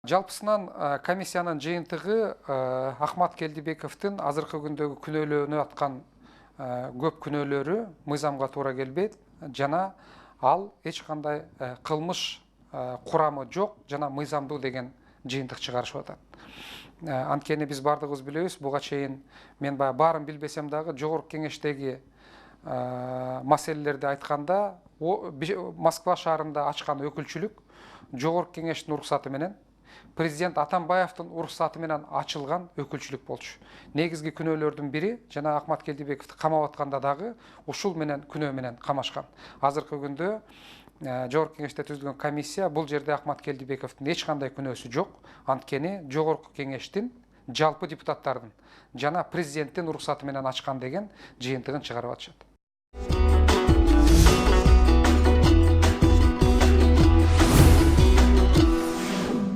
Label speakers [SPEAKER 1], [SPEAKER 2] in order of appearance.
[SPEAKER 1] Жалпысынан комиссиянын жыйынтыгы Ахмат Келдибековдун азыркы күндөгү күнөөлөнүп аткан көп күнөөлөрү мыйзамга туура келбейт жана ал эч кандай кылмыш курамы жок жана мыйзамдуу деген жыйынтык чыгарышып атат. Анткени биз бардыгыбыз билебиз, буга чейин мен баягы баарын билбесем дагы жогорку кеңештеги маселелерди айтканда Москва шаарында ачкан өкүлчүлүк жогорку кеңештин уруксаты менен президент Атамбаевдин уруксаты менен ачылган өкүлчүлүк болчу. Негизги күнөөлөрдүн бири жана Ахмат Келдибековду камап атканда дагы ушул менен күнөө менен камашкан. Азыркы күндө жогорку кеңеште түзүлгөн комиссия бул жерде Ахмат Келдибековдун эч кандай күнөөсү жок. Анткени жогорку кеңештин жалпы депутаттардын жана президенттин уруксаты менен ачкан деген жыйынтыгын чыгарып атышат.